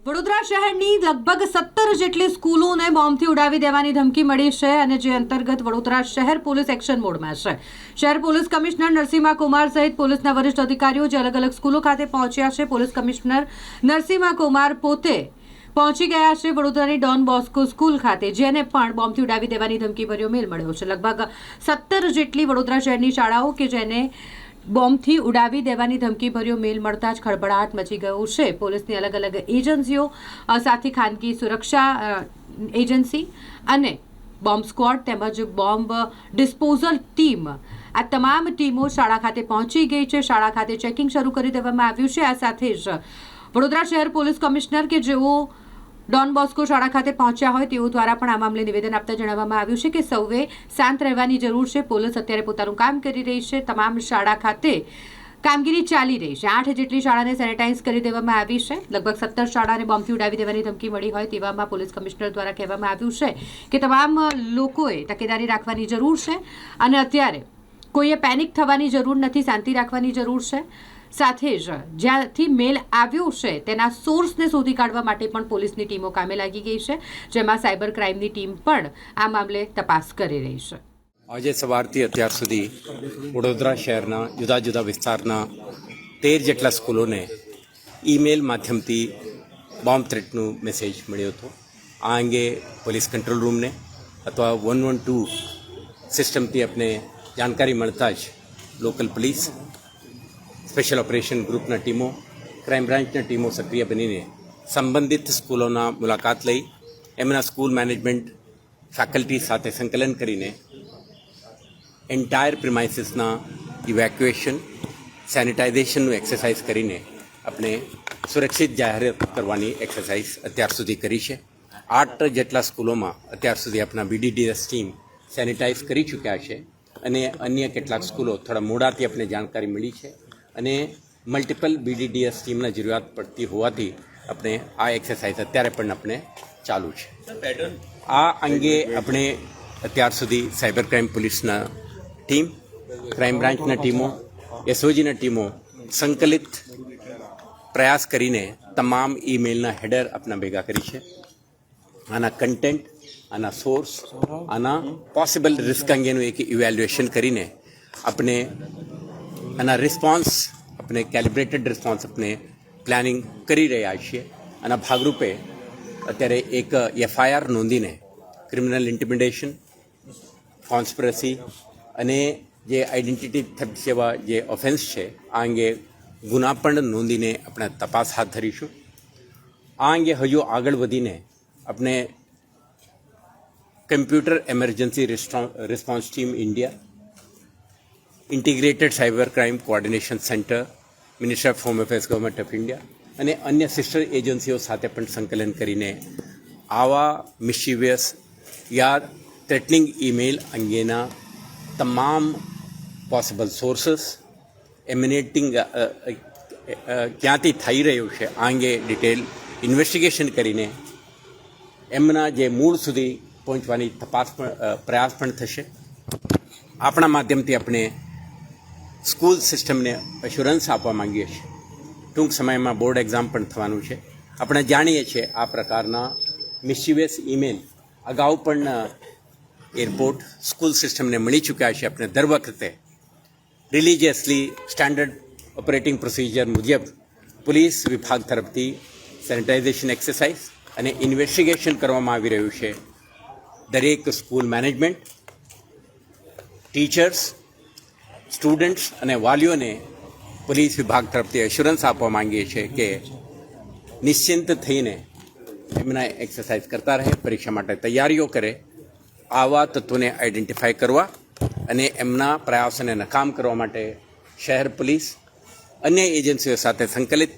વડોદરા શહેરની લગભગ 17 જેટલી સ્કૂલોને બોમ્બથી ઉડાવી દેવાની ધમકી મળી છે અને જે અંતર્ગત વડોદરા શહેર પોલીસ એક્શન મોડમાં છે। શહેર પોલીસ કમિશનર નરસિંહા કુમાર સહિત પોલીસના વરિષ્ઠ અધિકારીઓ જે અલગ અલગ સ્કૂલો ખાતે પહોંચ્યા છે। પોલીસ કમિશનર નરસિંહા કુમાર પોતે પહોંચી ગયા છે વડોદરાની ડોન બોસ્કો સ્કૂલ ખાતે, જેને પણ બોમ્બથી ઉડાવી દેવાની ધમકીભર્યો મેલ મળ્યો છે। લગભગ 17 જેટલી વડોદરા શહેરની શાળાઓ કે જેને બોમ્બથી ઉડાવી દેવાની ધમકીભર્યો મેલ મળતા જ ખળભળાટ મચી ગયો છે। પોલીસની અલગ અલગ એજન્સીઓ સાથે ખાનગી સુરક્ષા એજન્સી અને બોમ્બ સ્ક્વોડ તેમજ બોમ્બ ડિસ્પોઝલ ટીમ, આ તમામ ટીમો શાળા ખાતે પહોંચી ગઈ છે। શાળા ખાતે ચેકિંગ શરૂ કરી દેવામાં આવ્યું છે। આ સાથે જ વડોદરા શહેર પોલીસ કમિશનર કે જેઓ ડોન બોસ્કો શાળા ખાતે પહોંચ્યા હોય તેઓ દ્વારા પણ આ મામલે નિવેદન આપતા જણાવવામાં આવ્યું છે કે સૌએ શાંત રહેવાની જરૂર છે। પોલીસ અત્યારે પોતાનું કામ કરી રહી છે। તમામ શાળા ખાતે કામગીરી ચાલી રહી છે। 8 જેટલી શાળાને સેનેટાઇઝ કરી દેવામાં આવી છે। લગભગ 17 શાળાને બોમ્બથી ઉડાવી દેવાની ધમકી મળી હોય તેવામાં પોલીસ કમિશનર દ્વારા કહેવામાં આવ્યું છે કે તમામ લોકોએ તકેદારી રાખવાની જરૂર છે અને અત્યારે કોઈએ પેનિક થવાની જરૂર નથી, શાંતિ રાખવાની જરૂર છે। સાથે જ જ્યાંથી મેલ આવ્યો છે તેના સોર્સને શોધી કાઢવા માટે પણ પોલીસની ટીમો કામે લાગી ગઈ છે, જેમાં સાયબર ક્રાઇમની ટીમ પણ આ મામલે તપાસ કરી રહી છે। આજે સવારથી અત્યાર સુધી વડોદરા શહેરના જુદા જુદા વિસ્તારના 13 જેટલા સ્કૂલોને ઈમેલ માધ્યમથી બોમ્બ થ્રેટનું મેસેજ મળ્યો હતો। આ અંગે પોલીસ કંટ્રોલ રૂમને અથવા 112 સિસ્ટમથી આપણે જાણકારી મળતા જ લોકલ પોલીસ, સ્પેશિયલ ઓપરેશન ગ્રુપના ટીમો, ક્રાઇમ બ્રાન્ચના ટીમો સક્રિય બનીને સંબંધિત સ્કૂલોના મુલાકાત લઈ એમના સ્કૂલ મેનેજમેન્ટ ફેકલ્ટી સાથે સંકલન કરીને એન્ટાયર પ્રિમાઇસીસના ઇવેક્યુએશન, સેનિટાઇઝેશનનું એક્સરસાઇઝ કરીને આપણે સુરક્ષિત જાહેરાત કરવાની એક્સરસાઇઝ અત્યાર સુધી કરી છે। 8 જેટલા સ્કૂલોમાં અત્યાર સુધી આપણા BDDS ટીમ સેનિટાઇઝ કરી ચૂક્યા છે અને અન્ય કેટલાક સ્કૂલો થોડા મોડાથી આપણે જાણકારી મળી છે અને મલ્ટિપલ BDDS ટીમના જરૂરિયાત પડતી હોવાથી આપણે આ એક્સરસાઇઝ અત્યારે પણ આપણે ચાલુ છે। આ અંગે આપણે અત્યાર સુધી સાયબર ક્રાઇમ પોલીસના ટીમ, ક્રાઇમ બ્રાન્ચના ટીમો, SOGના ટીમો સંકલિત પ્રયાસ કરીને તમામ ઈમેલના હેડર આપણા ભેગા કરી છે। આના કન્ટેન્ટ, આના સોર્સ, આના પોસિબલ રિસ્ક અંગેનું એક ઇવેલ્યુએશન કરીને આપણે આના રિસ્પોન્સ, આપણે કેલિબ્રેટેડ રિસ્પોન્સ આપણે પ્લાનિંગ કરી રહ્યા છીએ। આના ભાગરૂપે અત્યારે એક FIR નોંધીને ક્રિમિનલ ઇન્ટિમિડેશન, કોન્સ્પિરસી અને જે આઈડેન્ટિટી થેફ્ટ જેવા જે ઓફેન્સ છે આ અંગે ગુના પણ નોંધીને આપણે તપાસ હાથ ધરીશું। આ અંગે હજુ આગળ વધીને આપણે computer emergency response team India, integrated cyber crime coordination centre, ministry of home affairs, government of India અને અન્ય સિસ્ટર એજન્સીઓ સાથે પણ સંકલન કરીને આવા મિસ્ચીવિયસ યા થ્રેટનિંગ ઈમેલ અંગેના તમામ પોસિબલ સોર્સીસ, એમિનેટિંગ ક્યાંથી થઈ રહ્યું છે આ અંગે ડિટેલ ઇન્વેસ્ટિગેશન કરીને એમના જે મૂળ સુધી પહોંચવાની પ્રયાસ પણ થશે। આપણા માધ્યમથી આપણે સ્કૂલ સિસ્ટમને એશ્યોરન્સ આપવા માંગીએ છીએ। ટૂંક સમયમાં બોર્ડ એક્ઝામ પણ થવાનું છે। આપણે જાણીએ છીએ આ પ્રકારના મિસ્ચીવિયસ ઈમેલ અગાઉ પણ એરપોર્ટ, સ્કૂલ સિસ્ટમને મળી ચૂક્યા છે। આપણે દર વખતે રિલિજિયસલી સ્ટાન્ડર્ડ ઓપરેટિંગ પ્રોસિજર મુજબ પોલીસ વિભાગ તરફથી સેનિટાઇઝેશન એક્સરસાઇઝ અને ઇન્વેસ્ટિગેશન કરવામાં આવી રહ્યું છે। દરેક સ્કૂલ મેનેજમેન્ટ, ટીચર્સ, સ્ટુડન્ટ્સ અને વાલીઓને પોલીસ વિભાગ તરફથી એશ્યોરન્સ આપવા માંગીએ છીએ કે નિશ્ચિંત થઈને એમના એક્સરસાઇઝ કરતા રહે, પરીક્ષા માટે તૈયારીઓ કરે। આવા તત્વોને આઈડેન્ટિફાઈ કરવા અને એમના પ્રયાસોને નકામ કરવા માટે શહેર પોલીસ અન્ય એજન્સીઓ સાથે સંકલિત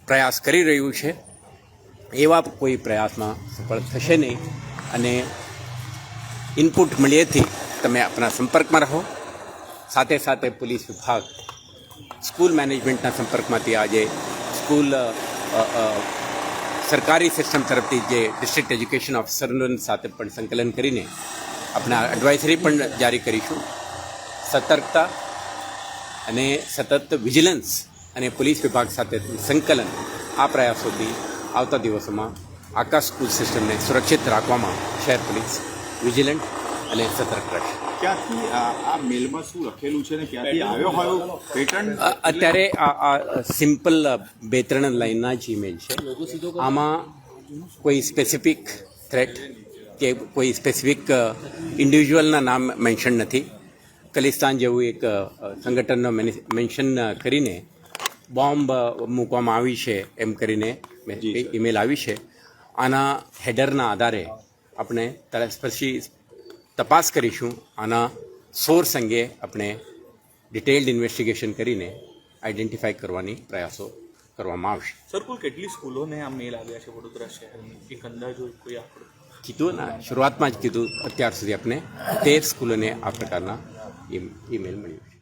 પ્રયાસ કરી રહ્યું છે। એવા કોઈ પ્રયાસમાં સફળ થશે નહીં અને ઇનપુટ મળ્યેથી તમે આપણા સંપર્કમાં રહો। સાથે સાથે પોલીસ વિભાગ સ્કૂલ મેનેજમેન્ટના સંપર્કમાંથી આજે સ્કૂલ સરકારી સિસ્ટમ તરફથી જે ડિસ્ટ્રિક્ટ એજ્યુકેશન ઓફિસર સાથે પણ સંકલન કરીને આપણે એડવાઇઝરી પણ જારી કરીશું। સતર્કતા અને સતત વિજિલન્સ અને પોલીસ વિભાગ સાથે સંકલન આ પ્રયાસોથી આવતા દિવસોમાં આખા સ્કૂલ સિસ્ટમને સુરક્ષિત રાખવામાં શહેર પોલીસ વિજિલન્ટ અને સતર્ક રહેશે. ક્યાંથી આ મેલમાં શું લખેલું છે ને ક્યાંથી આવ્યો હોય પેટર્ન? અત્યારે આ સિમ્પલ 2-3 લાઇનના જ ઈમેલ છે. આમાં કોઈ સ્પેસિફિક થ્રેટ કે કોઈ સ્પેસિફિક ઇન્ડિવિજ્યુઅલના નામ મેન્શન નથી. ખલિસ્તાન જેવું એક સંગઠનનો મેન્શન કરીને બોમ્બ મૂકવામાં આવી છે એમ કરીને ઈમેલ આવી છે. આના હેડરના આધારે આપણે પછી તપાસ કરીશું. આના સોર્સ અંગે આપણે ડિટેલ્ડ ઇન્વેસ્ટિગેશન કરીને આઈડેન્ટિફાઈ કરવાની પ્રયાસો કરવામાં આવશે. સર, કુલ કેટલી સ્કૂલોને આ મેલ આવ્યા છે વડોદરા શહેરની? એક અંદાજો, કોઈ આંકડો? કીધું ને, શરૂઆતમાં જ કીધું, અત્યાર સુધી આપણે 13 સ્કૂલોને આ પ્રકારના ઈમેલ મળ્યું છે.